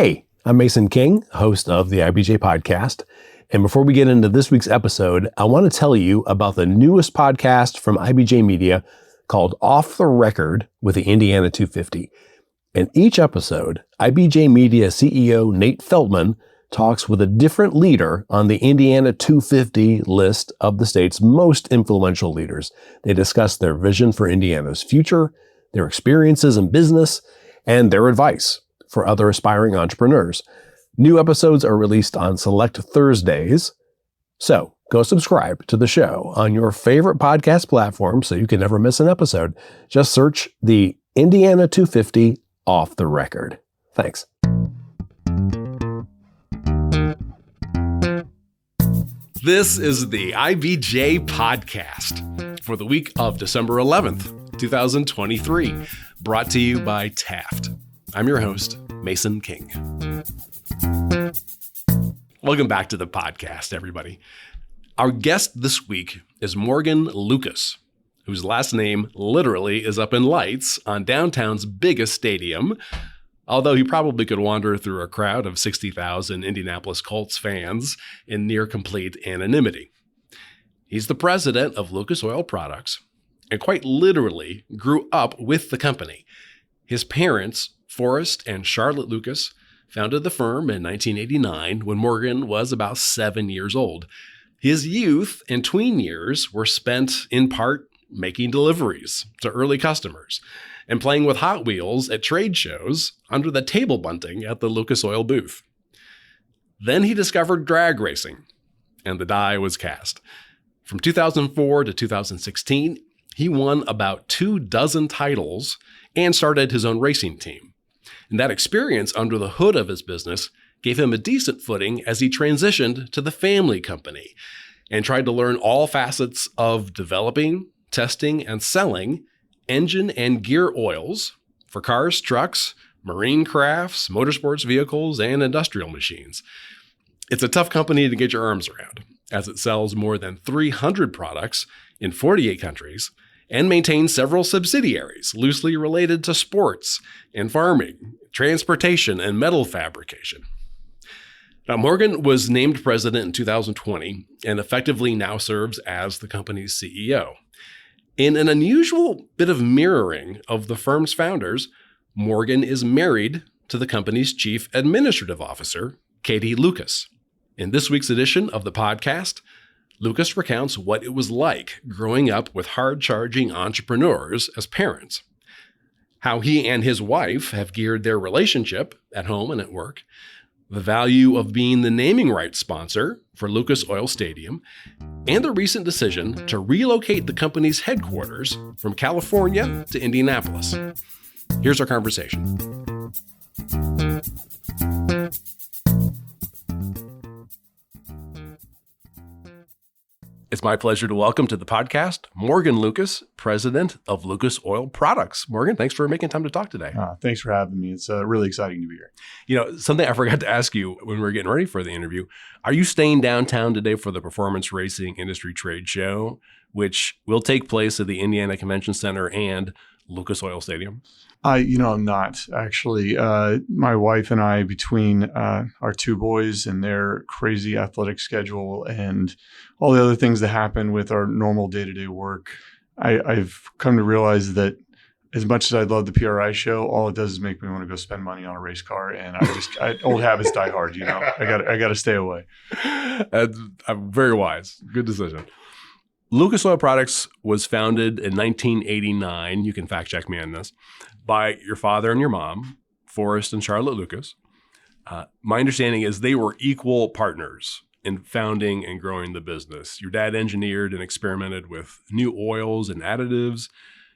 Hey, I'm Mason King, host of the IBJ podcast. And before we get into this week's episode, I want to tell you about the newest podcast from IBJ Media called Off the Record with the Indiana 250. In each episode, IBJ Media CEO Nate Feldman talks with a different leader on the Indiana 250 list of the state's most influential leaders. They discuss their vision for Indiana's future, their experiences in business, and their advice for other aspiring entrepreneurs. New episodes are released on select Thursdays. So go subscribe to the show on your favorite podcast platform so you can never miss an episode. Just search the Indiana 250 Off the Record. Thanks. This is the IBJ podcast for the week of December 11th, 2023, brought to you by Taft. I'm your host, Mason King. Welcome back to the podcast, everybody. Our guest this week is Morgan Lucas, whose last name literally is up in lights on downtown's biggest stadium, although he probably could wander through a crowd of 60,000 Indianapolis Colts fans in near complete anonymity. He's the president of Lucas Oil Products and quite literally grew up with the company. His parents, Forrest and Charlotte Lucas, founded the firm in 1989 when Morgan was about 7 years old. His youth and tween years were spent in part making deliveries to early customers and playing with Hot Wheels at trade shows under the table bunting at the Lucas Oil booth. Then he discovered drag racing, and the die was cast. From 2004 to 2016, he won about 24 titles and started his own racing team. And that experience under the hood of his business gave him a decent footing as he transitioned to the family company and tried to learn all facets of developing, testing, and selling engine and gear oils for cars, trucks, marine crafts, motorsports vehicles, and industrial machines. It's a tough company to get your arms around, as it sells more than 300 products in 48 countries and maintains several subsidiaries loosely related to sports and farming, transportation, and metal fabrication. Now, Morgan was named president in 2020 and effectively now serves as the company's CEO. In an unusual bit of mirroring of the firm's founders, Morgan is married to the company's chief administrative officer, Katie Lucas. In this week's edition of the podcast, Lucas recounts what it was like growing up with hard-charging entrepreneurs as parents, how he and his wife have geared their relationship at home and at work, the value of being the naming rights sponsor for Lucas Oil Stadium, and the recent decision to relocate the company's headquarters from California to Indianapolis. Here's our conversation. It's my pleasure to welcome to the podcast Morgan Lucas, president of Lucas Oil Products. Morgan, thanks for making time to talk today. Thanks for having me. It's really exciting to be here. You know, something I forgot to ask you when we were getting ready for the interview, are you staying downtown today for the Performance Racing Industry Trade Show, which will take place at the Indiana Convention Center and Lucas Oil Stadium? I'm not actually. My wife and I, between our two boys and their crazy athletic schedule and all the other things that happen with our normal day-to-day work, I've come to realize that as much as I love the PRI show, all it does is make me want to go spend money on a race car, and old habits die hard. You know, I got to stay away. I'm very wise. Good decision. Lucas Oil Products was founded in 1989. You can fact check me on this. By your father and your mom, Forrest and Charlotte Lucas. My understanding is they were equal partners in founding and growing the business. Your dad engineered and experimented with new oils and additives.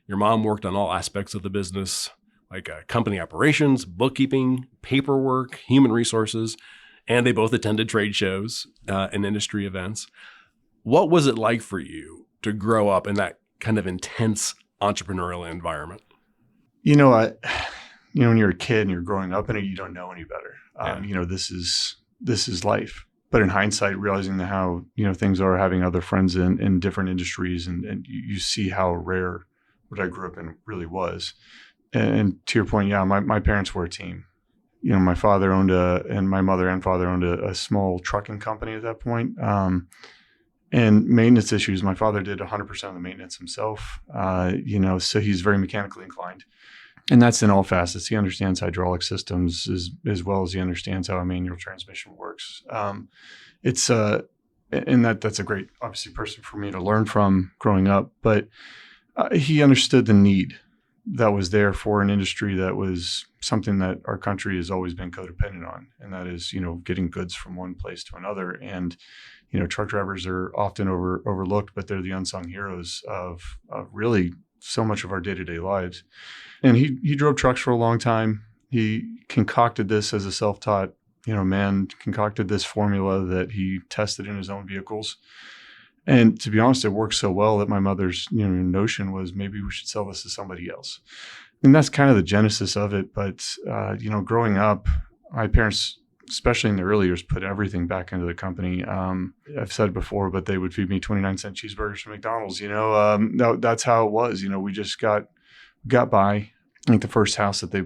Your mom worked on all aspects of the business, like company operations, bookkeeping, paperwork, human resources, and they both attended trade shows and industry events. What was it like for you to grow up in that kind of intense entrepreneurial environment? When you're a kid and you're growing up in it, you don't know any better. This is life. But in hindsight, realizing how things are, having other friends in different industries, and you see how rare what I grew up in really was. And to your point, yeah, my parents were a team. my father and my mother and father owned a small trucking company at that point. And maintenance issues, my father did 100% of the maintenance himself, so he's very mechanically inclined. And that's in all facets. He understands hydraulic systems as well as he understands how a manual transmission works. That's a great, obviously, person for me to learn from growing up. But he understood the need that was there for an industry that was something that our country has always been codependent on, and that is, getting goods from one place to another. And truck drivers are often overlooked, but they're the unsung heroes of really so much of our day-to-day lives. And he drove trucks for a long time. He concocted this as a self-taught, man, concocted this formula that he tested in his own vehicles. And to be honest, it worked so well that my mother's notion was maybe we should sell this to somebody else. And that's kind of the genesis of it. But, growing up, my parents, especially in the early years, put everything back into the company. I've said it before, but they would feed me 29-cent cheeseburgers from McDonald's. That's how it was. We just got by. I think the first house that they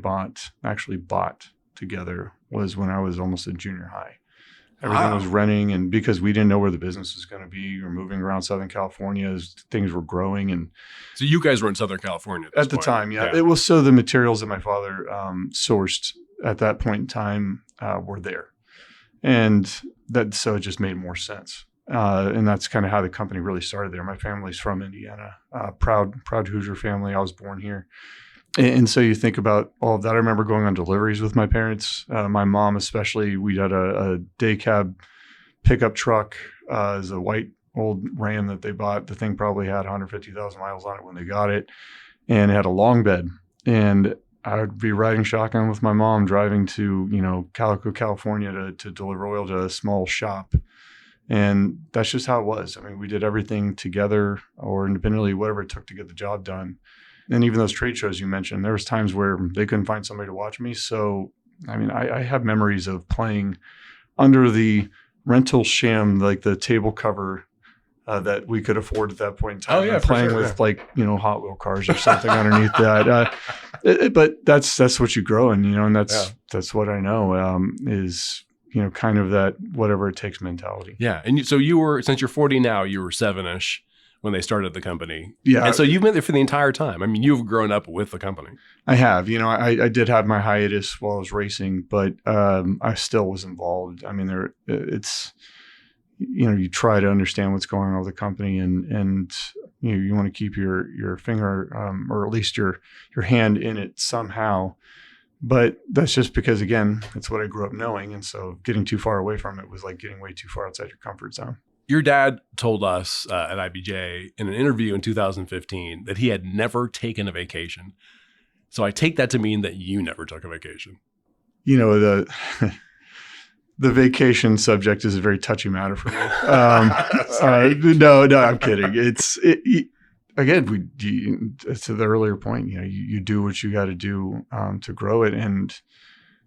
actually bought together was when I was almost in junior high. Everything was renting, and because we didn't know where the business was going to be, we were moving around Southern California as things were growing. And so you guys were in Southern California at the time, yeah. It was so the materials that my father sourced at that point in time were there, and so it just made more sense. And that's kind of how the company really started there. My family's from Indiana, proud Hoosier family. I was born here. And so you think about all of that. I remember going on deliveries with my parents, my mom especially. We had a day cab pickup truck as a white old Ram that they bought. The thing probably had 150,000 miles on it when they got it, and it had a long bed. And I would be riding shotgun with my mom driving to, Calico, California to deliver oil to a small shop. And that's just how it was. I mean, we did everything together or independently, whatever it took to get the job done. And even those trade shows you mentioned, there was times where they couldn't find somebody to watch me. So, I mean, I have memories of playing under the rental sham, like the table cover that we could afford at that point in time. Oh, yeah, playing with Hot Wheel cars or something underneath that. But that's what you grow in, and that's what I know is, kind of that whatever it takes mentality. Yeah. And so you were, since you're 40 now, you were 7-ish when they started the company. Yeah. And so you've been there for the entire time. I mean, you've grown up with the company. I have. I did have my hiatus while I was racing, but I still was involved. I mean, you try to understand what's going on with the company, and you want to keep your finger or at least your hand in it somehow. But that's just because, again, it's what I grew up knowing. And so getting too far away from it was like getting way too far outside your comfort zone. Your dad told us at IBJ in an interview in 2015 that he had never taken a vacation. So I take that to mean that you never took a vacation. The vacation subject is a very touchy matter for me. No, I'm kidding. Again, to the earlier point, you do what you got to do to grow it. And,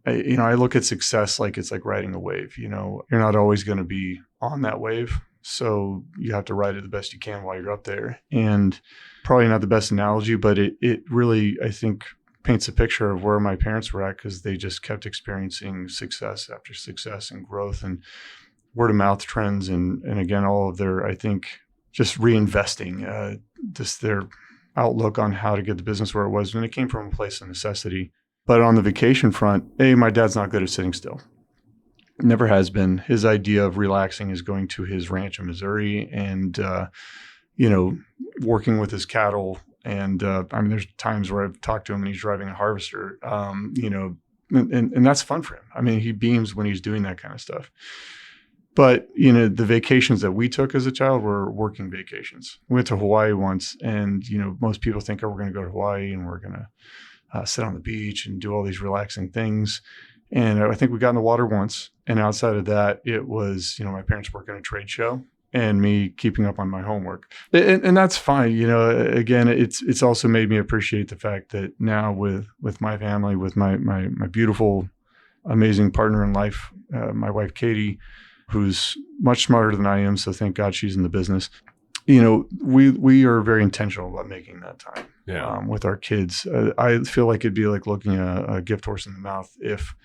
I look at success like it's like riding a wave. You're not always going to be on that wave. So you have to ride it the best you can while you're up there. And probably not the best analogy, but it really, I think, paints a picture of where my parents were at, because they just kept experiencing success after success and growth and word of mouth trends. And again, all of their, I think, just reinvesting, just their outlook on how to get the business where it was. And it came from a place of necessity. But on the vacation front, my dad's not good at sitting still. Never has been. His idea of relaxing is going to his ranch in Missouri and, working with his cattle. And there's times where I've talked to him and he's driving a harvester, and that's fun for him. I mean, he beams when he's doing that kind of stuff. But, the vacations that we took as a child were working vacations. We went to Hawaii once, and, most people think, we're going to go to Hawaii and we're going to sit on the beach and do all these relaxing things. And I think we got in the water once. And outside of that, it was, my parents working a trade show and me keeping up on my homework. And that's fine. Again, it's also made me appreciate the fact that now with my family, with my beautiful, amazing partner in life, my wife, Katie, who's much smarter than I am. So thank God she's in the business. We are very intentional about making that time with our kids. I feel like it'd be like looking a gift horse in the mouth if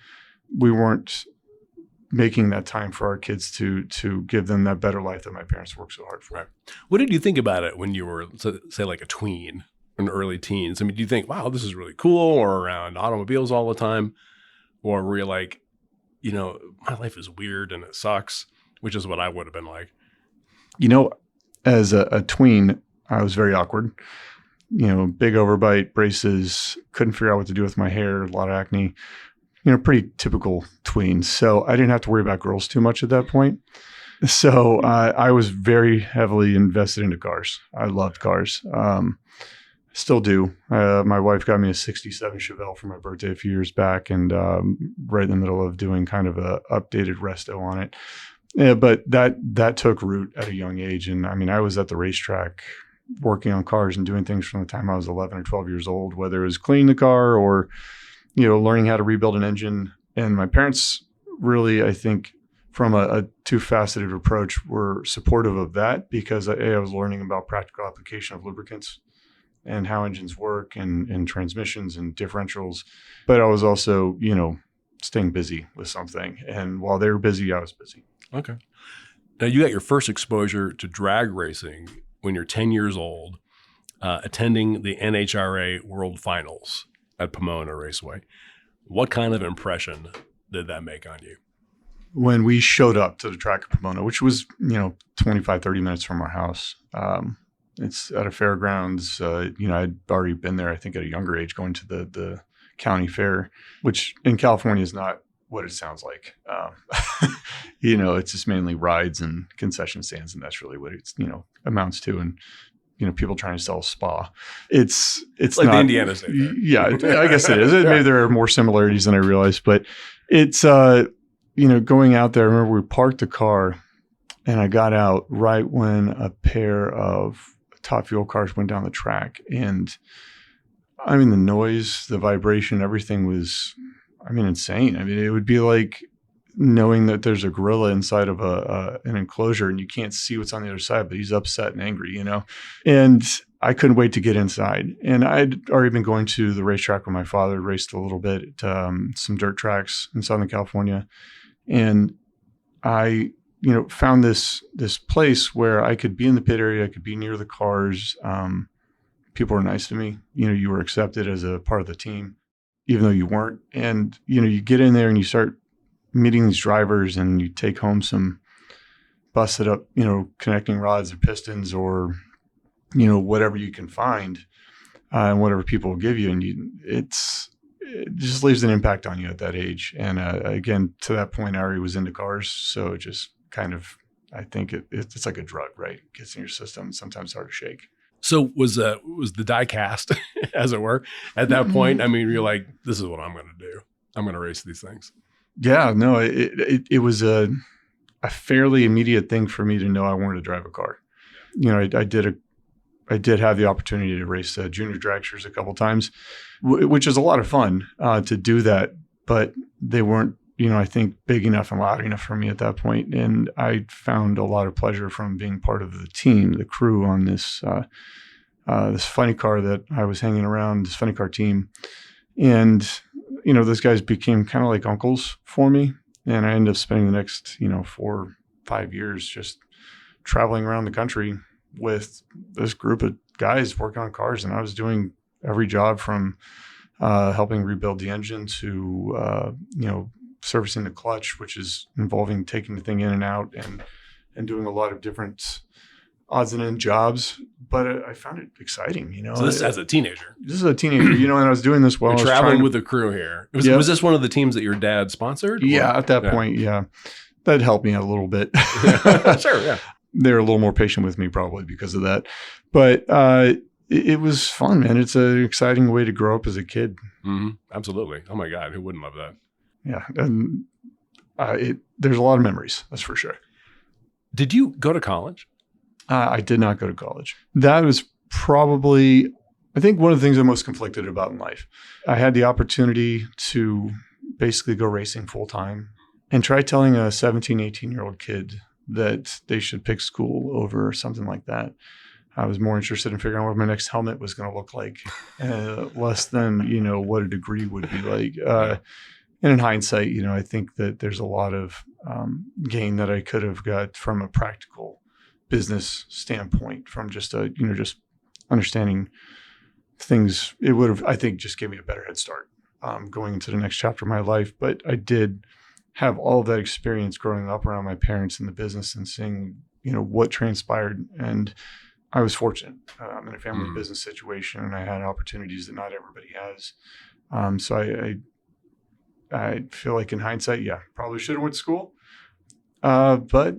we weren't making that time for our kids to give them that better life that my parents worked so hard for. Right. What did you think about it when you were, say, like a tween in early teens? I mean, do you think, wow, this is really cool, or around automobiles all the time? Or were you like, my life is weird and it sucks, which is what I would have been like. As a tween, I was very awkward. Big overbite, braces, couldn't figure out what to do with my hair, a lot of acne. Pretty typical tween. So I didn't have to worry about girls too much at that point. So I was very heavily invested into cars. I loved cars. Still do. My wife got me a 67 Chevelle for my birthday a few years back, and right in the middle of doing kind of a updated resto on it. Yeah, but that took root at a young age. And I mean, I was at the racetrack working on cars and doing things from the time I was 11 or 12 years old, whether it was cleaning the car or learning how to rebuild an engine. And my parents really, I think, from a two-faceted approach, were supportive of that because I was learning about practical application of lubricants and how engines work and transmissions and differentials. But I was also, staying busy with something. And while they were busy, I was busy. Okay. Now, you got your first exposure to drag racing when you're 10 years old, attending the NHRA World Finals at Pomona Raceway. What kind of impression did that make on you? When we showed up to the track at Pomona, which was, 25, 30 minutes from our house, it's at a fairgrounds. I'd already been there, I think, at a younger age, going to the county fair, which in California is not what it sounds like. It's just mainly rides and concession stands, and that's really what it's, amounts to. And people trying to sell a spa. It's like not, the Indiana State Fair. Yeah, I guess it is. Maybe there are more similarities than I realized, but it's, going out there. I remember we parked the car and I got out right when a pair of Top Fuel cars went down the track. And I mean, the noise, the vibration, everything was, insane. It would be like knowing that there's a gorilla inside of an enclosure and you can't see what's on the other side, but he's upset and angry, and I couldn't wait to get inside. And I'd already been going to the racetrack with my father, raced a little bit at some dirt tracks in Southern California. And I, found this place where I could be in the pit area, I could be near the cars. People were nice to me. You were accepted as a part of the team, even though you weren't. And, you get in there and you start meeting these drivers and you take home some busted up, connecting rods or pistons or, whatever you can find and whatever people will give you. And it just leaves an impact on you at that age. And again, to that point, I already was into cars. So it just kind of, I think it's like a drug, right? It gets in your system. Sometimes hard to shake. So was the die cast, as it were, at that point? You're like, this is what I'm going to do. I'm going to race these things. Yeah, no, it was a fairly immediate thing for me to know I wanted to drive a car. I did have the opportunity to race junior dragsters a couple of times, which is a lot of fun to do that, but they weren't, I think big enough and loud enough for me at that point. And I found a lot of pleasure from being part of the team, the crew on this funny car that I was hanging around, this funny car team. And those guys became kind of like uncles for me. And I ended up spending the next, 4 or 5 years just traveling around the country with this group of guys working on cars. And I was doing every job from helping rebuild the engine to, servicing the clutch, which is involving taking the thing in and out and doing a lot of different odds and end jobs. But I found it exciting, So this as a teenager. This is a teenager, and I was doing this while You're I was traveling with the crew here. Was this one of the teams that your dad sponsored? Yeah, at that point, yeah. That helped me a little bit. Sure, yeah. They're a little more patient with me probably because of that. But it was fun, man. It's an exciting way to grow up as a kid. Mm-hmm. Absolutely. Oh, my God. Who wouldn't love that? Yeah. And there's a lot of memories, that's for sure. Did you go to college? I did not go to college. That was probably, I think, one of the things I'm most conflicted about in life. I had the opportunity to basically go racing full time and try telling a 17, 18-year-old kid that they should pick school over something like that. I was more interested in figuring out what my next helmet was going to look like, less than, what a degree would be like. And in hindsight, I think that there's a lot of gain that I could have got from a practical business standpoint, from just just understanding things. It would have, I think, just gave me a better head start going into the next chapter of my life. But I did have all of that experience growing up around my parents in the business and seeing, what transpired. And I was fortunate. I'm in a family business situation, and I had opportunities that not everybody has. So I feel like in hindsight, probably should have went to school. But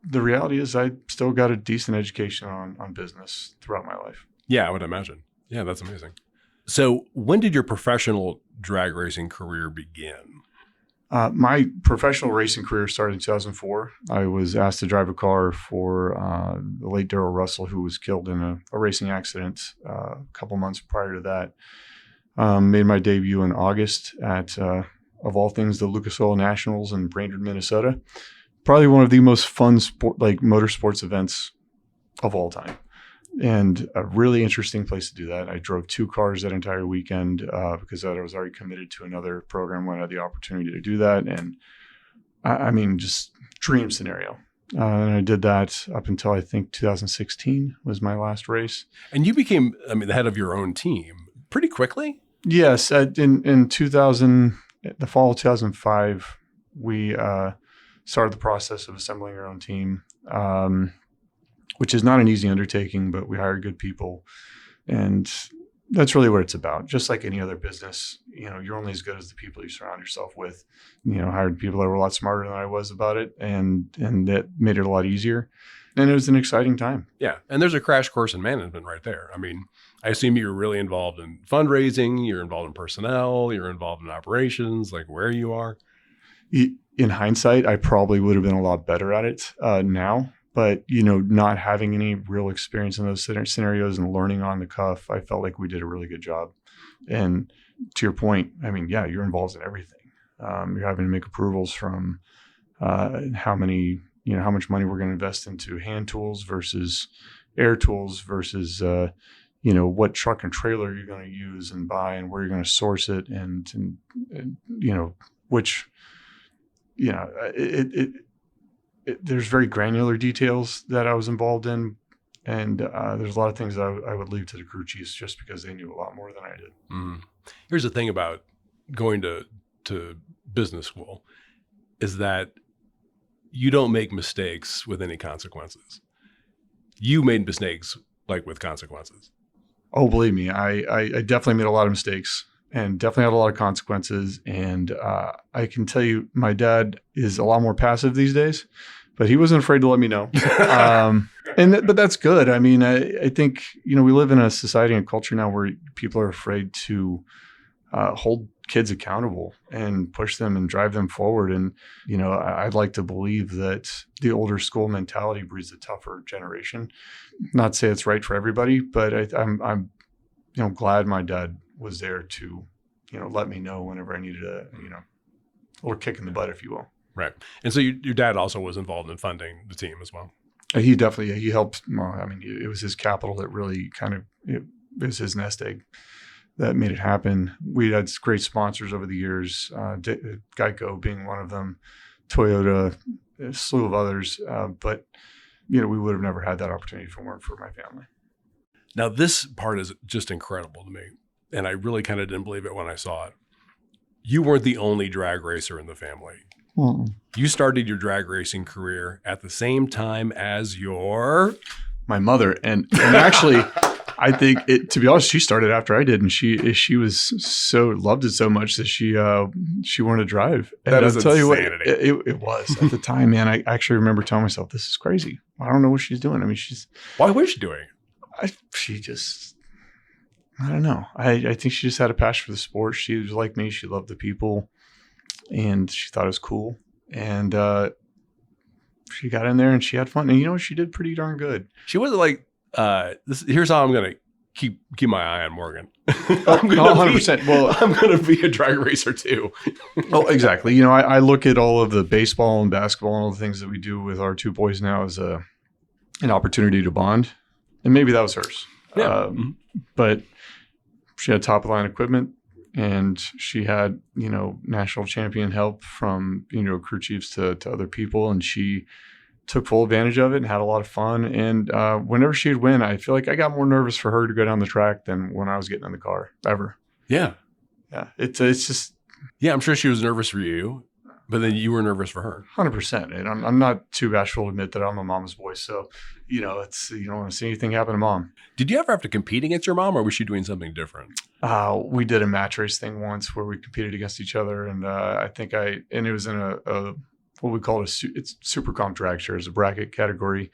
the reality is I still got a decent education on business throughout my life. Yeah, I would imagine. Yeah, that's amazing. So when did your professional drag racing career begin? My professional racing career started in 2004. I was asked to drive a car for the late Darrell Russell, who was killed in a racing accident a couple months prior to that. Made my debut in August at, of all things, the Lucas Oil Nationals in Brainerd, Minnesota. Probably one of the most fun motorsports events of all time. And a really interesting place to do that. I drove 2 cars that entire weekend because I was already committed to another program when I had the opportunity to do that. And I mean, just dream scenario. And I did that up until I think 2016 was my last race. And you became, the head of your own team pretty quickly? Yes. In 2000, the fall of 2005, we started the process of assembling our own team. Which is not an easy undertaking, but we hired good people. And that's really what it's about. Just like any other business, you're only as good as the people you surround yourself with. Hired people that were a lot smarter than I was about it, and that made it a lot easier. And it was an exciting time. Yeah. And there's a crash course in management right there. I assume you're really involved in fundraising, you're involved in personnel, you're involved in operations, like where you are. In hindsight, I probably would have been a lot better at it now. But, not having any real experience in those scenarios and learning on the cuff, I felt like we did a really good job. And to your point, you're involved in everything. You're having to make approvals from how much money we're going to invest into hand tools versus air tools versus, what truck and trailer you're going to use and buy and where you're going to source it and which, there's very granular details that I was involved in. And there's a lot of things that I would leave to the crew chiefs just because they knew a lot more than I did. Mm. Here's the thing about going to business school is that you don't make mistakes with any consequences. You made mistakes with consequences. Oh, believe me, I definitely made a lot of mistakes. And definitely had a lot of consequences. And I can tell you, my dad is a lot more passive these days, but he wasn't afraid to let me know. But that's good. I think, we live in a society and culture now where people are afraid to hold kids accountable and push them and drive them forward. And, I'd like to believe that the older school mentality breeds a tougher generation. Not to say it's right for everybody, but I'm glad my dad was there to, let me know whenever I needed a little kick in the butt, if you will. Right. And so your dad also was involved in funding the team as well. He definitely, he helped. It was his capital that really it was his nest egg that made it happen. We had great sponsors over the years, Geico being one of them, Toyota, a slew of others. But, we would have never had that opportunity if it weren't for my family. Now, this part is just incredible to me. And I really kind of didn't believe it when I saw it. You weren't the only drag racer in the family. Mm-mm. You started your drag racing career at the same time as my mother. And actually, I think to be honest, she started after I did. And she was loved it so much that she wanted to drive. And that is I'll tell you what, insanity. it was at the time, man. I actually remember telling myself, this is crazy. I don't know what she's doing. Why was she doing it? I don't know. I think she just had a passion for the sport. She was like me. She loved the people and she thought it was cool. And she got in there and she had fun. And she did pretty darn good. She wasn't like, here's how I'm going to keep my eye on Morgan. 100%. Well, I'm going to be a drag racer too. Oh, exactly. I look at all of the baseball and basketball and all the things that we do with our 2 boys now as an opportunity to bond. And maybe that was hers. Yeah. But she had top of line equipment. and she had, national champion help from, crew chiefs to other people. And she took full advantage of it and had a lot of fun. And whenever she would win, I feel like I got more nervous for her to go down the track than when I was getting in the car ever. Yeah. Yeah. It's just. Yeah. I'm sure she was nervous for you, but then you were nervous for her. 100%. And I'm not too bashful to admit that I'm a mama's boy. So, it's, you don't want to see anything happen to mom. Did you ever have to compete against your mom, or was she doing something different? We did a match race thing once where we competed against each other. And and it was in a what we call it's super comp dragster as a bracket category.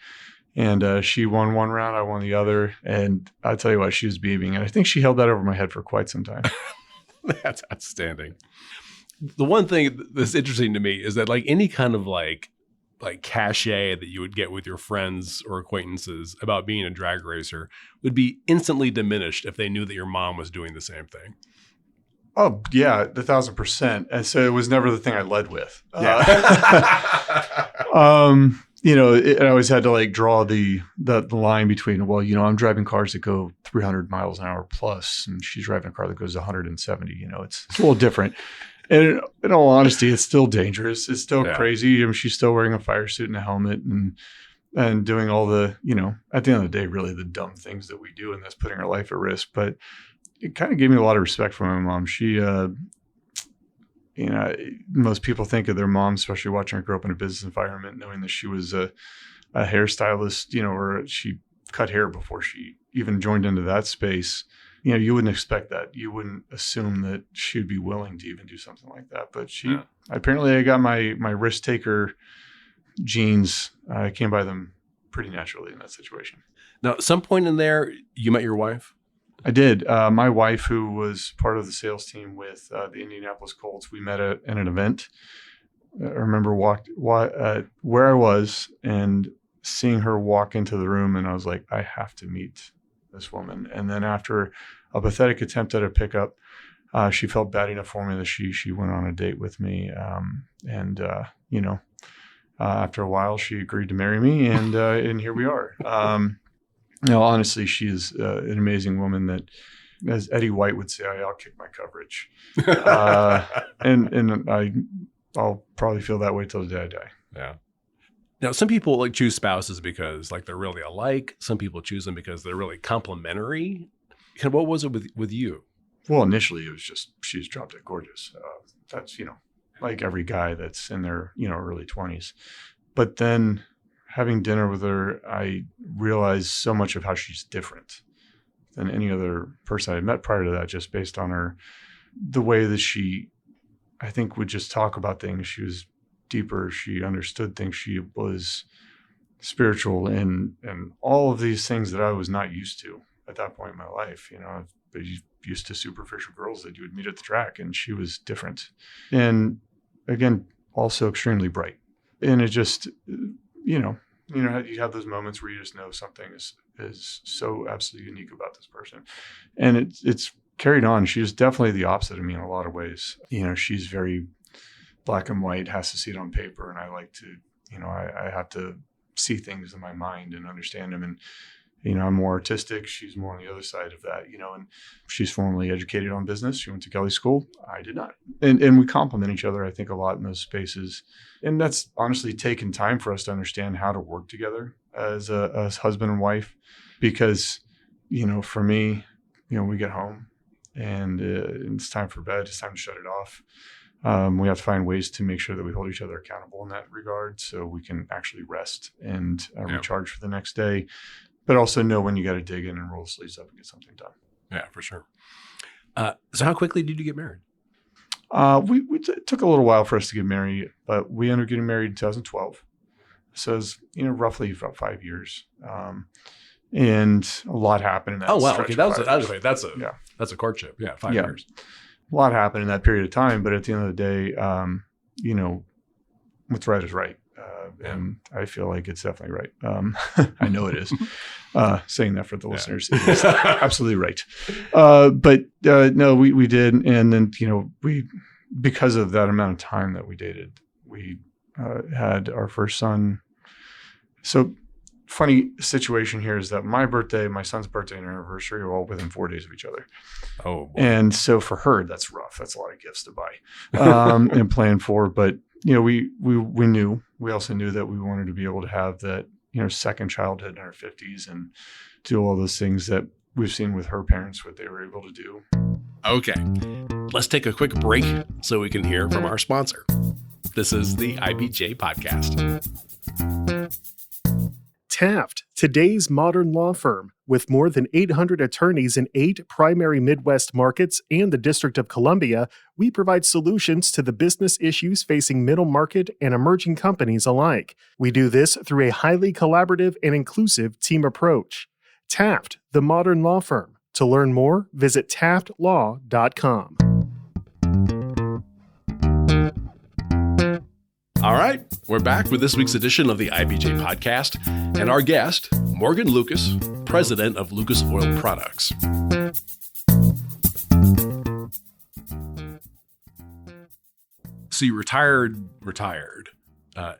And she won one round, I won the other. And I tell you what, she was beaming. And I think she held that over my head for quite some time. That's outstanding. The one thing that's interesting to me is that like any kind of like cachet that you would get with your friends or acquaintances about being a drag racer would be instantly diminished if they knew that your mom was doing the same thing. Oh yeah, 1,000%. And so it was never the thing I led with. Yeah. I always had to like draw the line between, well, I'm driving cars that go 300 miles an hour plus, and she's driving a car that goes 170. It's a little different. And in all honesty, it's still dangerous. It's still crazy. I mean, she's still wearing a fire suit and a helmet and doing all the, at the end of the day, really the dumb things that we do, and that's putting our life at risk. But it kind of gave me a lot of respect for my mom. She, most people think of their mom, especially watching her grow up in a business environment, knowing that she was a hairstylist, or she cut hair before she even joined into that space. You wouldn't expect that. You wouldn't assume that she'd be willing to even do something like that. But apparently I got my risk taker genes. I came by them pretty naturally in that situation. Now, at some point in there, you met your wife? I did. My wife, who was part of the sales team with the Indianapolis Colts, we met at an event. I remember where I was and seeing her walk into the room, and I was like, I have to meet this woman. And then after a pathetic attempt at a pickup, she felt bad enough for me that she went on a date with me. After a while, she agreed to marry me, and here we are. Honestly, she is an amazing woman that, as Eddie White would say, I'll kick my coverage. I'll probably feel that way till the day I die. Yeah. Now, some people like choose spouses because like they're really alike. Some people choose them because they're really complementary. What was it with you? Well, initially it was just, she's drop dead gorgeous. That's, like every guy that's in their, early 20s. But then having dinner with her, I realized so much of how she's different than any other person I had met prior to that, just based on the way that she, I think, would just talk about things. She was deeper. She understood things. She was spiritual and all of these things that I was not used to at that point in my life. But used to superficial girls that you would meet at the track, and she was different. And again, also extremely bright. And it just, you have those moments where you just know something is so absolutely unique about this person. And it's carried on. She's definitely the opposite of me in a lot of ways. She's very black and white, has to see it on paper. And I like to, I have to see things in my mind and understand them. And, I'm more artistic. She's more on the other side of that, and she's formally educated on business. She went to Kelly School. I did not. And we complement each other, I think, a lot in those spaces. And that's honestly taken time for us to understand how to work together as husband and wife, because, for me, we get home and it's time for bed. It's time to shut it off. We have to find ways to make sure that we hold each other accountable in that regard, so we can actually rest and recharge for the next day, but also know when you got to dig in and roll the sleeves up and get something done. Yeah, for sure. So how quickly did you get married? It took a little while for us to get married, but we ended up getting married in 2012. So it's, roughly about 5 years. And a lot happened in that. Oh, wow. Okay. That's a courtship. Yeah. 5 years. A lot happened in that period of time, but at the end of the day, what's right is right. And I feel like it's definitely right. I know it is. Saying that for the listeners, it is absolutely right. But no, we did. And then, because of that amount of time that we dated, we had our first son. So funny situation here is that my birthday, my son's birthday and anniversary are all within 4 days of each other. Oh, boy. And so for her, that's rough. That's a lot of gifts to buy and plan for. But, we knew, we also knew that we wanted to be able to have that, second childhood in our 50s and do all those things that we've seen with her parents, what they were able to do. Okay, let's take a quick break so we can hear from our sponsor. This is the IBJ Podcast. Taft, today's modern law firm. With more than 800 attorneys in 8 primary Midwest markets and the District of Columbia, we provide solutions to the business issues facing middle market and emerging companies alike. We do this through a highly collaborative and inclusive team approach. Taft, the modern law firm. To learn more, visit taftlaw.com. All right, we're back with this week's edition of the IBJ Podcast and our guest, Morgan Lucas, president of Lucas Oil Products. So you retired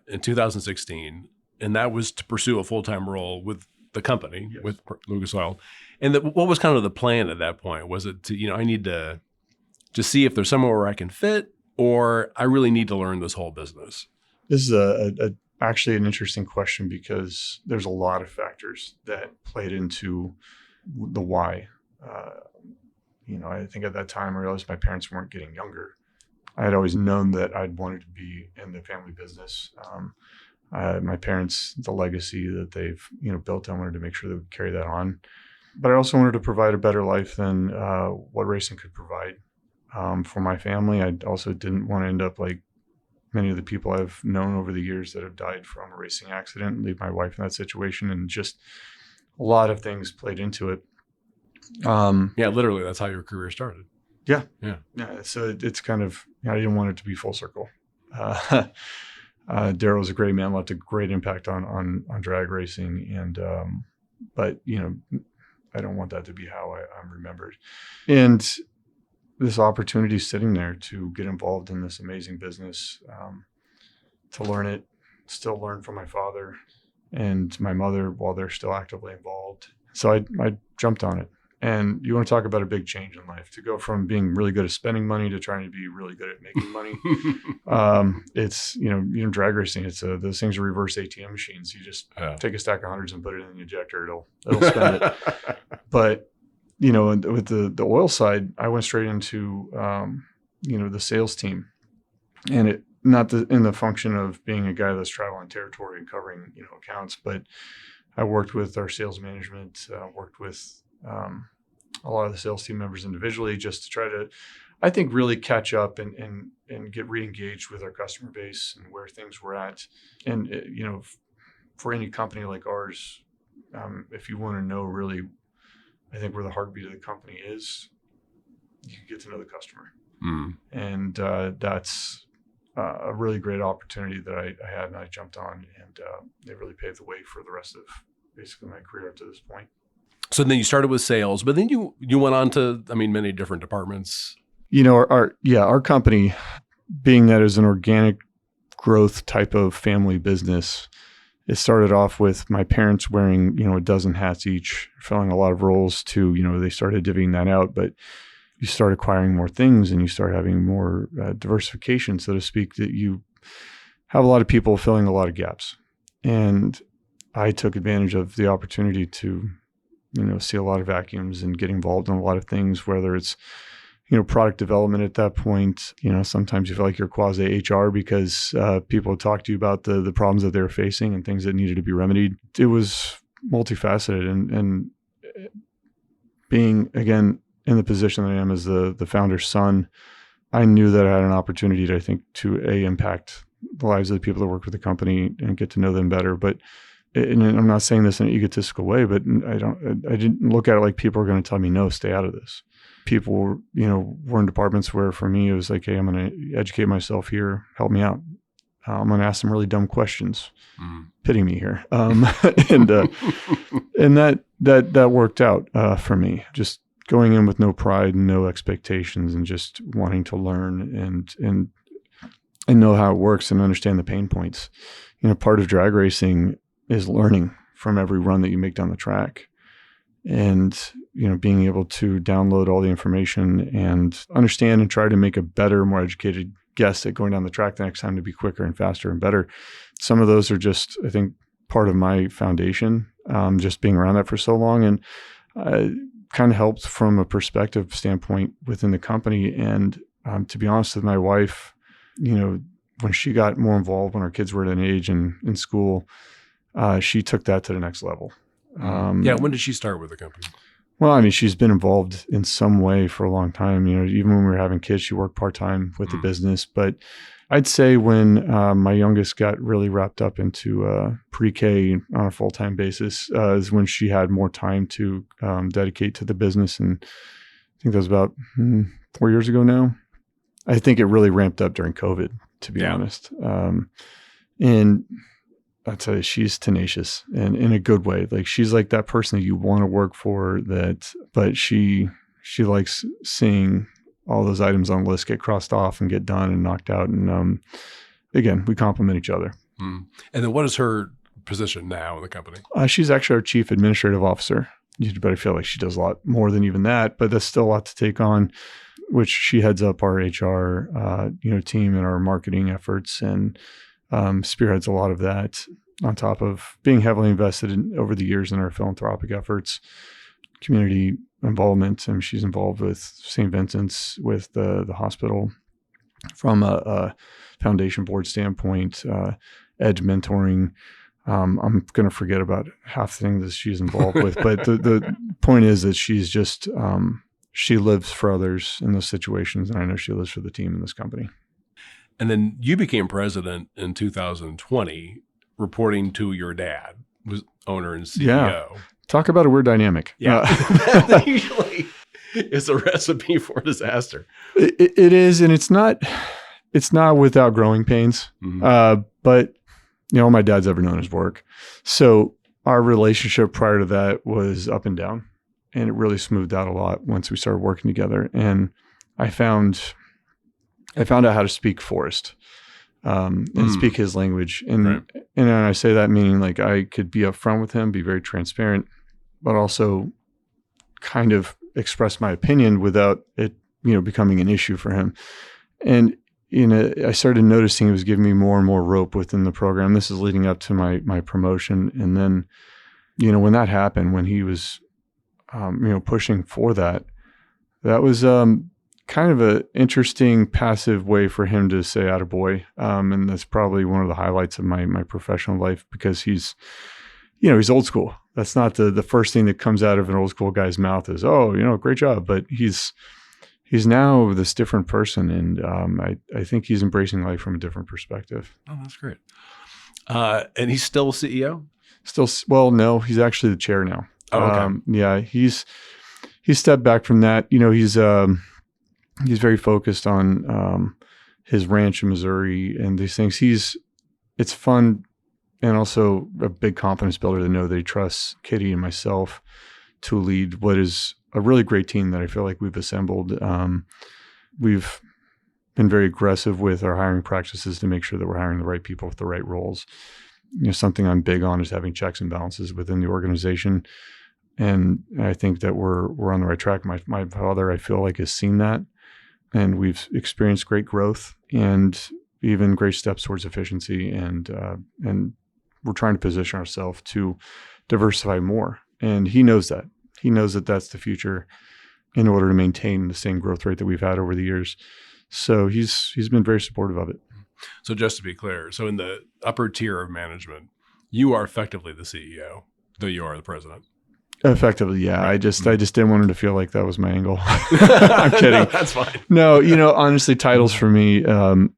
in 2016, and that was to pursue a full-time role with the company, Yes. with Lucas Oil. And what was kind of the plan at that point? Was it to, I need to just see if there's somewhere where I can fit, or I really need to learn this whole business? This is actually an interesting question because there's a lot of factors that played into the why. I think at that time I realized my parents weren't getting younger. I had always known that I'd wanted to be in the family business. My parents, the legacy that they've built, I wanted to make sure they would carry that on. But I also wanted to provide a better life than what racing could provide for my family. I also didn't want to end up like many of the people I've known over the years that have died from a racing accident and leave my wife in that situation. And just a lot of things played into it. Yeah, literally, that's how your career started. Yeah. Yeah. So it's kind of, I didn't want it to be full circle. Darryl was a great man, left a great impact on drag racing. And, but I don't want that to be how I'm remembered. And this opportunity sitting there to get involved in this amazing business, to learn it, still learn from my father and my mother while they're still actively involved. So I jumped on it. And you want to talk about a big change in life, to go from being really good at spending money to trying to be really good at making money. It's, drag racing, it's those things are reverse ATM machines. You just take a stack of hundreds and put it in the ejector. It'll spend it. But, with the oil side, I went straight into, the sales team, and it not in the function of being a guy that's traveling territory and covering, accounts, but I worked with our sales management, worked with a lot of the sales team members individually, just to try to, I think, really catch up and get re-engaged with our customer base and where things were at. And, for any company like ours, if you want to know really, I think where the heartbeat of the company is, you get to know the customer. Mm. And that's a really great opportunity that I had and I jumped on, and they really paved the way for the rest of basically my career up to this point. So then you started with sales, but then you went on to, many different departments. Our company, being that is an organic growth type of family business, it started off with my parents wearing, a dozen hats each, filling a lot of roles to, they started divvying that out, but you start acquiring more things and you start having more diversification, so to speak, that you have a lot of people filling a lot of gaps. And I took advantage of the opportunity to, see a lot of vacuums and get involved in a lot of things, whether it's, product development at that point. Sometimes you feel like you're quasi HR because people talk to you about the problems that they were facing and things that needed to be remedied. It was multifaceted, and being, again, in the position that I am as the founder's son, I knew that I had an opportunity to, I think, to impact the lives of the people that work with the company and get to know them better. But and I'm not saying this in an egotistical way, but I didn't look at it like people are going to tell me, no, stay out of this. People were in departments where for me, it was like, hey, I'm going to educate myself here. Help me out. I'm going to ask some really dumb questions. Pity me here. And that worked out for me. Just going in with no pride and no expectations and just wanting to learn and know how it works and understand the pain points. Part of drag racing is learning from every run that you make down the track. And, being able to download all the information and understand and try to make a better, more educated guess at going down the track the next time to be quicker and faster and better. Some of those are just, I think, part of my foundation, just being around that for so long. And kind of helped from a perspective standpoint within the company. And to be honest with my wife, when she got more involved, when our kids were at an age and in school, she took that to the next level. When did she start with the company? Well, I mean, she's been involved in some way for a long time. Even when we were having kids, she worked part-time with the business. But I'd say when my youngest got really wrapped up into pre-K on a full-time basis is when she had more time to dedicate to the business. And I think that was about 4 years ago now. I think it really ramped up during COVID, to be honest. And I'll tell you, she's tenacious and in a good way. Like, she's like that person that you want to work for, but she likes seeing all those items on the list get crossed off and get done and knocked out. And again, we complement each other. And then what is her position now in the company? She's actually our chief administrative officer. But I feel like she does a lot more than even that, but that's still a lot to take on, which she heads up our HR team and our marketing efforts and spearheads a lot of that, on top of being heavily invested over the years in our philanthropic efforts, community involvement. And she's involved with St. Vincent's, with the hospital from a foundation board standpoint, edge mentoring. I'm going to forget about half the things that she's involved with, but the point is that she's just, she lives for others in those situations. And I know she lives for the team in this company. And then you became president in 2020, reporting to your dad, was owner and CEO. Yeah. Talk about a weird dynamic. Yeah. That usually is a recipe for disaster. It is. And it's not without growing pains. But my dad's ever known his work. So our relationship prior to that was up and down, and it really smoothed out a lot once we started working together. And I found out how to speak Forrest and speak his language. And I say that meaning like I could be upfront with him, be very transparent, but also kind of express my opinion without it, becoming an issue for him. And I started noticing he was giving me more and more rope within the program. This is leading up to my promotion. And then, when that happened, when he was, pushing for that was kind of an interesting passive way for him to say attaboy. And that's probably one of the highlights of my professional life, because he's old school. That's not the first thing that comes out of an old school guy's mouth is, oh, great job. But he's now this different person. And I think he's embracing life from a different perspective. Oh, that's great. And he's still CEO? Well, no, he's actually the chair now. Oh, okay. Yeah, he's stepped back from that. He's very focused on his ranch in Missouri and these things. It's fun and also a big confidence builder to know that he trusts Kitty and myself to lead what is a really great team that I feel like we've assembled. We've been very aggressive with our hiring practices to make sure that we're hiring the right people with the right roles. Something I'm big on is having checks and balances within the organization. And I think that we're on the right track. My father, I feel like, has seen that, and we've experienced great growth and even great steps towards efficiency. And we're trying to position ourselves to diversify more. And he knows that. He knows that that's the future in order to maintain the same growth rate that we've had over the years. So he's been very supportive of it. So just to be clear, so in the upper tier of management, you are effectively the CEO, though you are the president. Effectively, yeah. Right. I just didn't want him to feel like that was my angle. I'm kidding. No, that's fine. No, honestly, titles for me,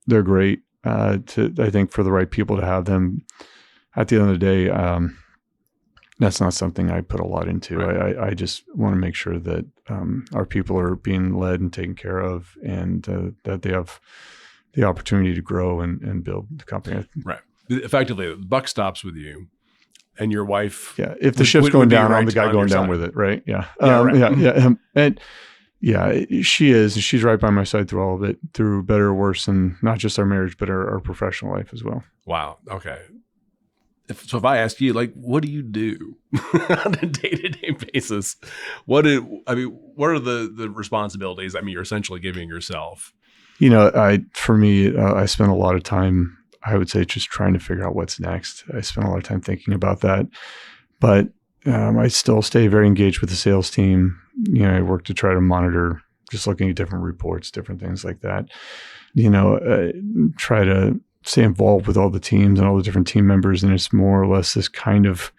they're great. I think for the right people to have them. At the end of the day, that's not something I put a lot into. Right. I just want to make sure that our people are being led and taken care of, and that they have the opportunity to grow and build the company. Right. Effectively, the buck stops with you. And your wife, yeah. If the ship's going down, I'm the guy going down with it, right? Yeah, she is. She's right by my side through all of it, through better or worse, and not just our marriage, but our professional life as well. Wow. Okay. if I ask you, like, what do you do on a day-to-day basis? What are the responsibilities? I mean, you're essentially giving yourself. For me, I spend a lot of time, I would say, just trying to figure out what's next. I spend a lot of time thinking about that, but I still stay very engaged with the sales team. I work to try to monitor, just looking at different reports, different things like that. Try to stay involved with all the teams and all the different team members. And it's more or less this kind of,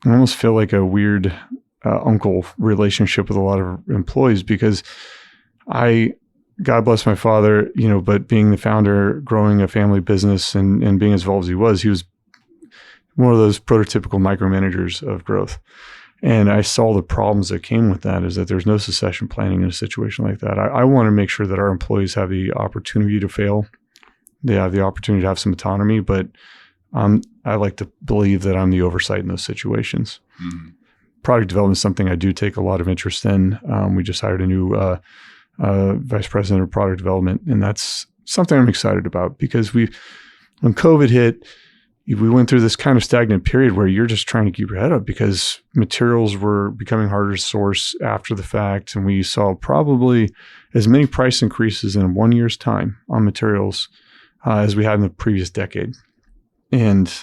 I almost feel like a weird uncle relationship with a lot of employees, because God bless my father, but being the founder, growing a family business and being as involved as he was one of those prototypical micromanagers of growth. And I saw the problems that came with that, is that there's no succession planning in a situation like that. I want to make sure that our employees have the opportunity to fail. They have the opportunity to have some autonomy, but I like to believe that I'm the oversight in those situations. Mm-hmm. Product development is something I do take a lot of interest in. We just hired a new vice president of product development, and that's something I'm excited about, because when COVID hit, we went through this kind of stagnant period where you're just trying to keep your head up, because materials were becoming harder to source after the fact. And we saw probably as many price increases in 1 year's time on materials as we had in the previous decade. And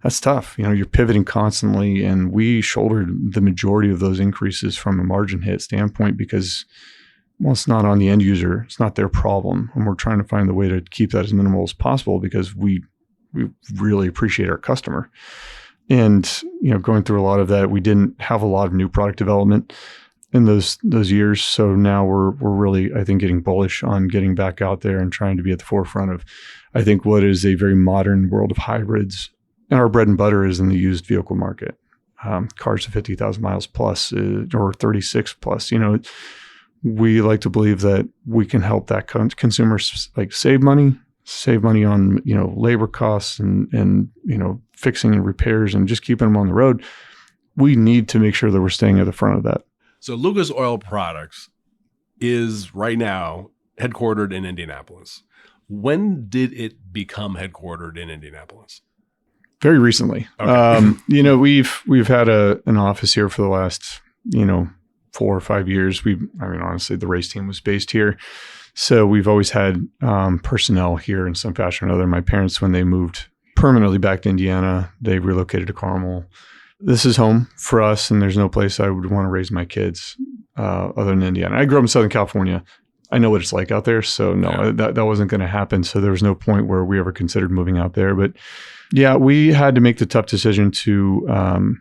that's tough. You're pivoting constantly, and we shouldered the majority of those increases from a margin hit standpoint, because, well, it's not on the end user. It's not their problem. And we're trying to find the way to keep that as minimal as possible, because we really appreciate our customer. And, going through a lot of that, we didn't have a lot of new product development in those years. So now we're really, I think, getting bullish on getting back out there and trying to be at the forefront of, I think, what is a very modern world of hybrids. And our bread and butter is in the used vehicle market. Cars to 50,000 miles plus, or 36 plus. We like to believe that we can help that consumer save money on, labor costs and fixing and repairs and just keeping them on the road. We need to make sure that we're staying at the front of that. So Lucas Oil Products is right now headquartered in Indianapolis. When did it become headquartered in Indianapolis? Very recently. Okay. We've had an office here for the last, 4 or 5 years. Honestly, the race team was based here. So we've always had personnel here in some fashion or another. My parents, when they moved permanently back to Indiana, they relocated to Carmel. This is home for us, and there's no place I would want to raise my kids other than Indiana. I grew up in Southern California. I know what it's like out there. So no, that wasn't going to happen. So there was no point where we ever considered moving out there. But yeah, we had to make the tough decision to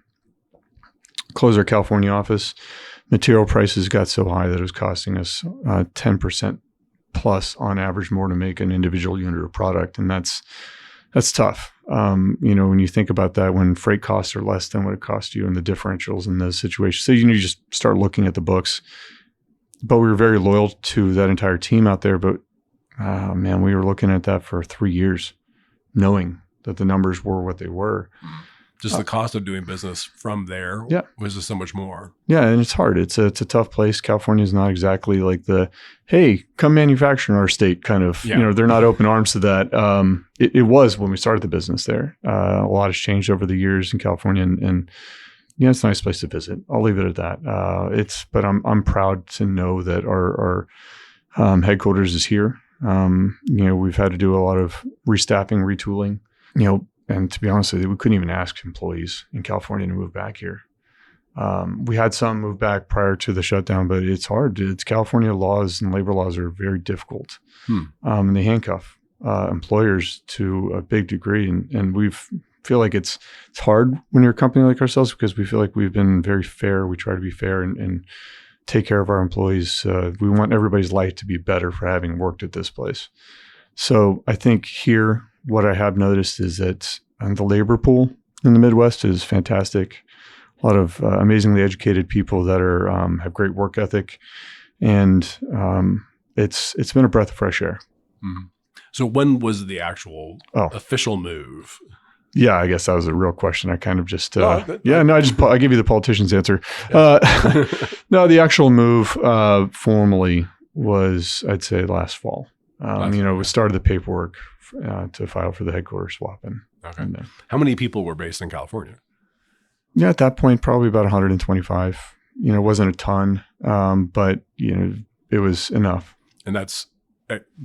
close our California office. Material prices got so high that it was costing us 10% plus on average more to make an individual unit of product. And that's tough. When you think about that, when freight costs are less than what it costs you and the differentials in those situations. So, you just start looking at the books. But we were very loyal to that entire team out there. But we were looking at that for 3 years, knowing that the numbers were what they were. Just the cost of doing business from there was just so much more. Yeah, and it's hard. It's a tough place. California is not exactly like the, hey, come manufacture in our state kind of, they're not open arms to that. It was when we started the business there. A lot has changed over the years in California, and it's a nice place to visit. I'll leave it at that. But I'm proud to know that our headquarters is here. We've had to do a lot of restaffing, retooling, and to be honest with you, we couldn't even ask employees in California to move back here. We had some move back prior to the shutdown, but it's hard. It's California laws and labor laws are very difficult. And they handcuff employers to a big degree. And we feel like it's hard when you're a company like ourselves, because we feel like we've been very fair. We try to be fair and take care of our employees. We want everybody's life to be better for having worked at this place. So I think here, what I have noticed is that the labor pool in the Midwest is fantastic. A lot of amazingly educated people that are have great work ethic, and it's been a breath of fresh air. Mm-hmm. So when was the actual official move? Yeah, I guess that was a real question. I kind of just I give you the politician's answer. No, the actual move formally was, I'd say, last fall. We started the paperwork to file for the headquarters swap. Okay. How many people were based in California? Yeah, at that point, probably about 125. It wasn't a ton, but it was enough. And that's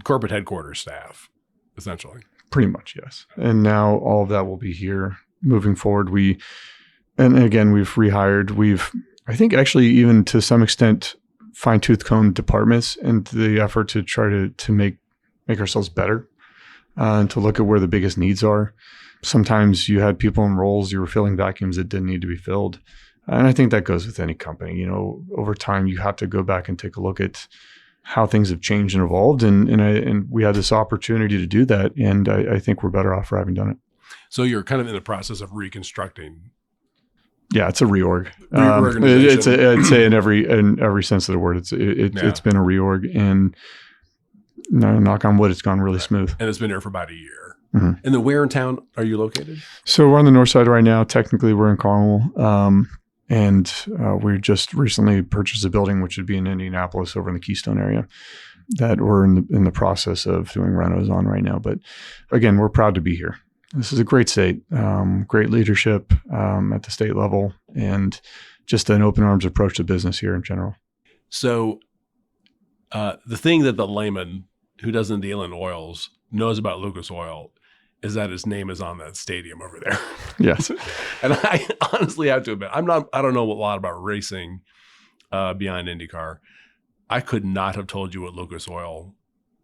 corporate headquarters staff, essentially. Pretty much, yes. And now all of that will be here moving forward. And again, we've rehired. I think actually even to some extent, fine-tooth comb departments into the effort to try to make ourselves better and to look at where the biggest needs are. Sometimes you had people in roles, you were filling vacuums that didn't need to be filled. And I think that goes with any company. Over time, you have to go back and take a look at how things have changed and evolved. And we had this opportunity to do that. And I think we're better off for having done it. So you're kind of in the process of reconstructing. Yeah, it's a reorg. Reorganization. I'd say in every sense of the word, it's been a reorg. And knock on wood, it's gone really smooth. And it's been there for about a year. Mm-hmm. And then where in town are you located? So we're on the north side right now. Technically, we're in Cornwall. And we just recently purchased a building, which would be in Indianapolis over in the Keystone area, that we're in the process of doing renos on right now. But again, we're proud to be here. This is a great state, great leadership at the state level, and just an open arms approach to business here in general. So the thing that the layman who doesn't deal in oils knows about Lucas Oil is that his name is on that stadium over there. Yes. And I honestly have to admit, I don't know a lot about racing beyond IndyCar. I could not have told you what Lucas Oil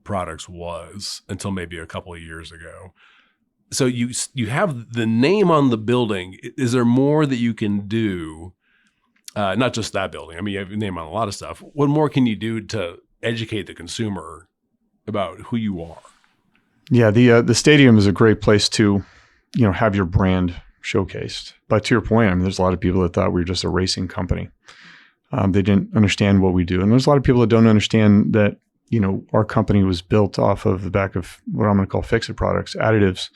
Products was until maybe a couple of years ago. So you have the name on the building. Is there more that you can do? Not just that building. I mean, you have your name on a lot of stuff. What more can you do to educate the consumer about who you are? Yeah, the stadium is a great place to, have your brand showcased. But to your point, I mean, there's a lot of people that thought we were just a racing company. They didn't understand what we do. And there's a lot of people that don't understand that, our company was built off of the back of what I'm going to call fix-it products, additives.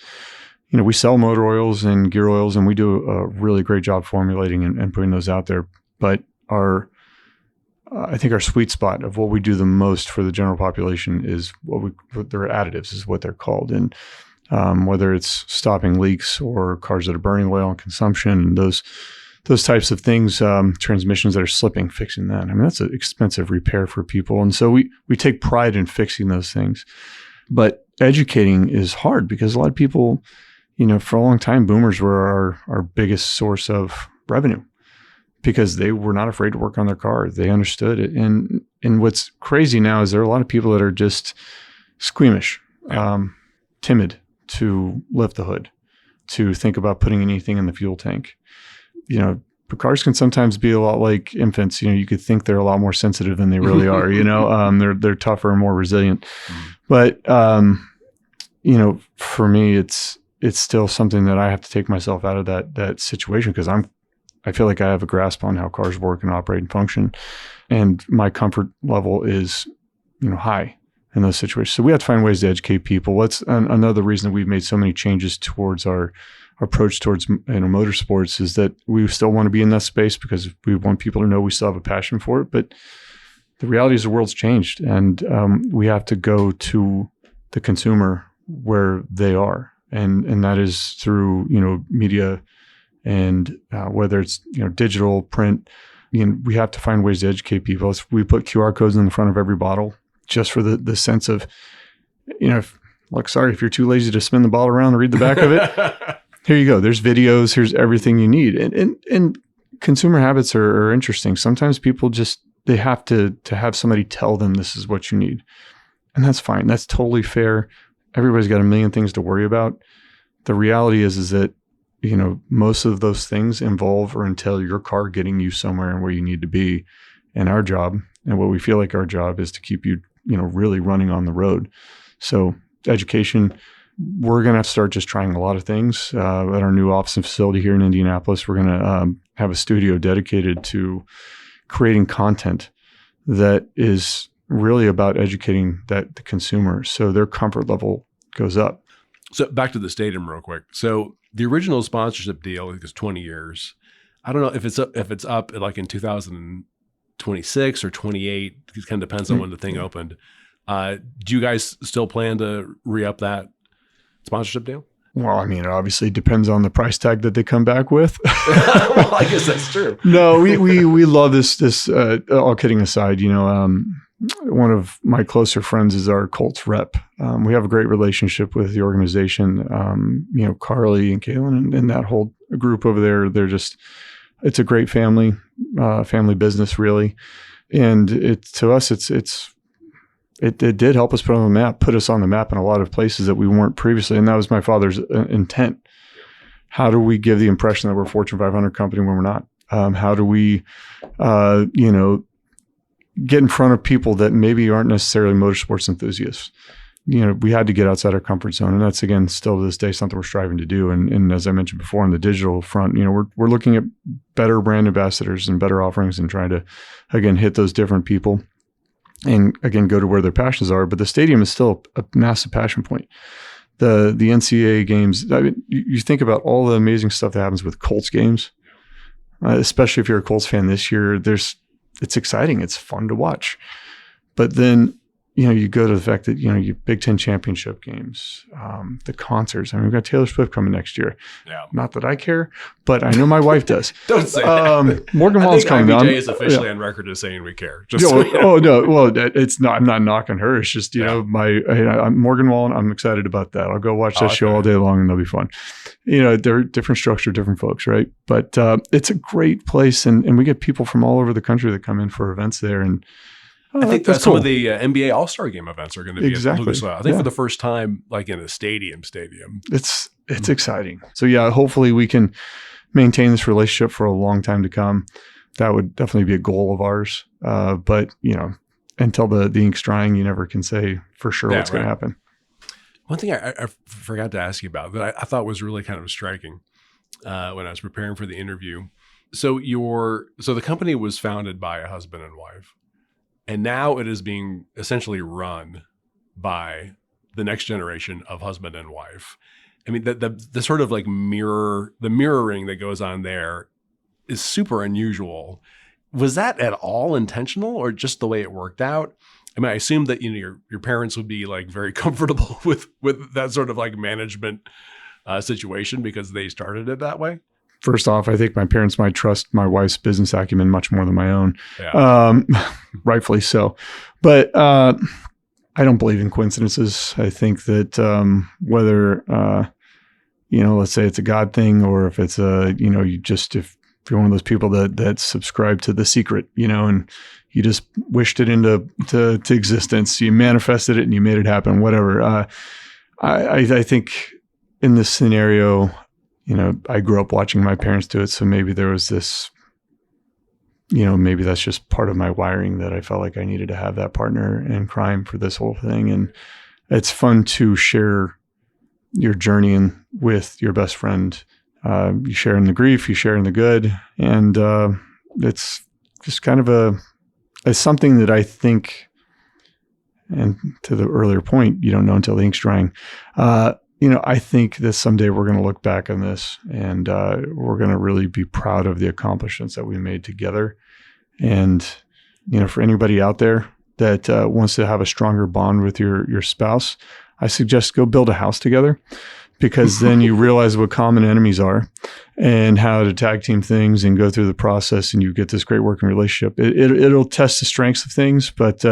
We sell motor oils and gear oils, and we do a really great job formulating and putting those out there. But I think our sweet spot of what we do the most for the general population is what their additives is what they're called. And whether it's stopping leaks or cars that are burning oil and consumption, and those types of things, transmissions that are slipping, fixing that. I mean, that's an expensive repair for people. And so we take pride in fixing those things. But educating is hard because a lot of people, for a long time, boomers were our biggest source of revenue because they were not afraid to work on their car. They understood it. And what's crazy now is there are a lot of people that are just squeamish, timid to lift the hood, to think about putting anything in the fuel tank. Cars can sometimes be a lot like infants. You could think they're a lot more sensitive than they really are. They're tougher and more resilient. But for me, it's still something that I have to take myself out of that situation because I feel like I have a grasp on how cars work and operate and function, and my comfort level is high in those situations. So we have to find ways to educate people. That's another reason we've made so many changes towards our approach towards motorsports is that we still want to be in that space because we want people to know we still have a passion for it. But the reality is the world's changed, and we have to go to the consumer where they are, and that is through media, and whether it's digital, print. We have to find ways to educate people. We put QR codes in the front of every bottle just for the sense of if you're too lazy to spin the bottle around and read the back of it. Here you go. There's videos. Here's everything you need. And consumer habits are interesting. Sometimes people they have to have somebody tell them this is what you need. And that's fine. That's totally fair. Everybody's got a million things to worry about. The reality is that, most of those things involve or entail your car getting you somewhere and where you need to be. And our job, and what we feel like our job, is to keep you, really running on the road. So education, we're going to have to start just trying a lot of things. At our new office and facility here in Indianapolis, we're going to have a studio dedicated to creating content that is really about educating the consumer so their comfort level goes up. So back to the stadium real quick. So the original sponsorship deal is 20 years. I don't know if it's up like in 2026 or 28. It kind of depends on when the thing opened. Do you guys still plan to re-up that sponsorship deal? Well, I mean, it obviously depends on the price tag that they come back with. Well, I guess that's true. No, we love this, all kidding aside, one of my closer friends is our Colts rep. We have a great relationship with the organization. Carly and Kaylin and that whole group over there, it's a great family business really. And to us, it did help us put us on the map in a lot of places that we weren't previously. And that was my father's intent. How do we give the impression that we're a Fortune 500 company when we're not? How do we, get in front of people that maybe aren't necessarily motorsports enthusiasts? We had to get outside our comfort zone. And that's, again, still to this day, something we're striving to do. And as I mentioned before, on the digital front, we're looking at better brand ambassadors and better offerings and trying to, again, hit those different people. And again, go to where their passions are. But the stadium is still a massive passion point. The NCAA games, I mean, you think about all the amazing stuff that happens with Colts games, especially if you're a Colts fan this year, it's exciting. It's fun to watch. But then, you go to the fact that, you Big Ten championship games, the concerts. I mean, we've got Taylor Swift coming next year. Yeah. Not that I care, but I know my wife does. Don't say that. Morgan Wallen's coming. IBJ is officially on record as saying we care. No. Well, it's not. I'm not knocking her. It's just, I'm Morgan Wallen. I'm excited about that. I'll go watch that show all day long, and they'll be fun. They're different structure, different folks, right? But it's a great place, and we get people from all over the country that come in for events there, and I think that's some of the NBA All-Star Game events are going to be exactly. at Lucas Oil. I think for the first time, like in a stadium. It's exciting. So yeah, hopefully we can maintain this relationship for a long time to come. That would definitely be a goal of ours. But until the ink's drying, you never can say for sure what's going to happen. One thing I forgot to ask you about that I thought was really kind of striking when I was preparing for the interview. So the company was founded by a husband and wife. And now it is being essentially run by the next generation of husband and wife. I mean, the sort of like mirroring that goes on there is super unusual. Was that at all intentional or just the way it worked out? I mean, I assume that your parents would be like very comfortable with that sort of like management situation because they started it that way. First off, I think my parents might trust my wife's business acumen much more than my own, rightfully so. But I don't believe in coincidences. I think that whether, let's say it's a God thing or if it's if you're one of those people that subscribe to The Secret, and you just wished it into existence, you manifested it and you made it happen, whatever. I think in this scenario, I grew up watching my parents do it. So maybe there was this, maybe that's just part of my wiring that I felt like I needed to have that partner in crime for this whole thing. And it's fun to share your journey with your best friend. You share in the grief, you share in the good. And it's just kind of it's something that I think, and to the earlier point, you don't know until the ink's drying. I think that someday we're going to look back on this and we're going to really be proud of the accomplishments that we made together. And, for anybody out there that wants to have a stronger bond with your spouse, I suggest go build a house together because then you realize what common enemies are and how to tag team things and go through the process and you get this great working relationship. It'll test the strengths of things, but,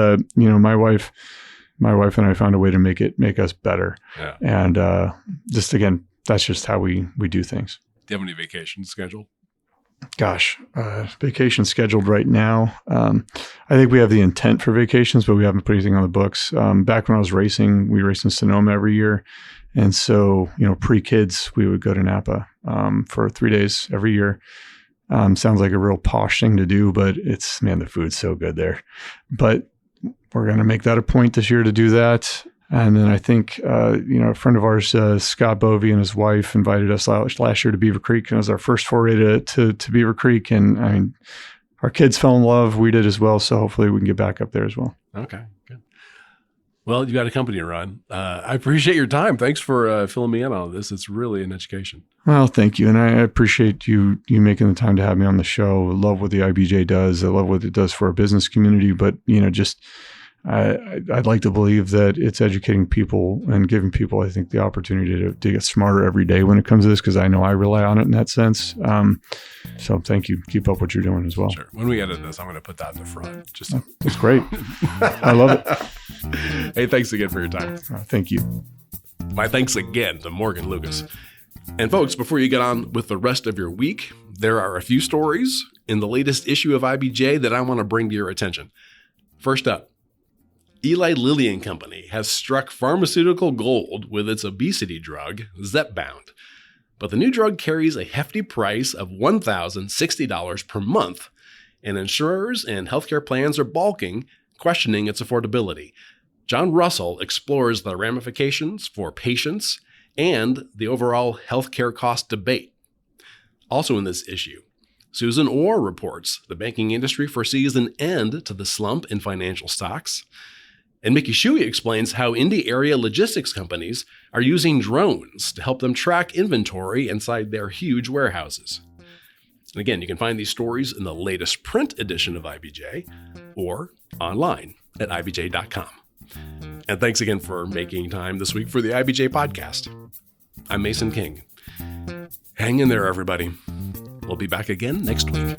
my wife and I found a way to make us better. Yeah. And just again, that's just how we do things. Do you have any vacations scheduled? Gosh, vacation scheduled right now. I think we have the intent for vacations, but we haven't put anything on the books. Back when I was racing, we raced in Sonoma every year. And so, pre-kids, we would go to Napa for 3 days every year. Sounds like a real posh thing to do, but the food's so good there. But we're going to make that a point this year to do that. And then I think, a friend of ours, Scott Bovey and his wife invited us last year to Beaver Creek. And it was our first foray to Beaver Creek. And I mean, our kids fell in love. We did as well. So hopefully we can get back up there as well. Okay, good. Well, you got a company to run. I appreciate your time. Thanks for filling me in on this. It's really an education. Well, thank you. And I appreciate you making the time to have me on the show. I love what the IBJ does. I love what it does for our business community. But, I'd like to believe that it's educating people and giving people, I think, the opportunity to get smarter every day when it comes to this, because I know I rely on it in that sense. So thank you. Keep up what you're doing as well. Sure. When we edit this, I'm going to put that in the front. That's great. I love it. Hey, thanks again for your time. Thank you. My thanks again to Morgan Lucas. And folks, before you get on with the rest of your week, there are a few stories in the latest issue of IBJ that I want to bring to your attention. First up, Eli Lilly and Company has struck pharmaceutical gold with its obesity drug, Zepbound. But the new drug carries a hefty price of $1,060 per month, and insurers and healthcare plans are balking, questioning its affordability. John Russell explores the ramifications for patients and the overall healthcare cost debate. Also in this issue, Susan Orr reports the banking industry foresees an end to the slump in financial stocks. And Mickey Shuey explains how Indy area logistics companies are using drones to help them track inventory inside their huge warehouses. And again, you can find these stories in the latest print edition of IBJ or online at ibj.com. And thanks again for making time this week for the IBJ podcast. I'm Mason King. Hang in there, everybody. We'll be back again next week.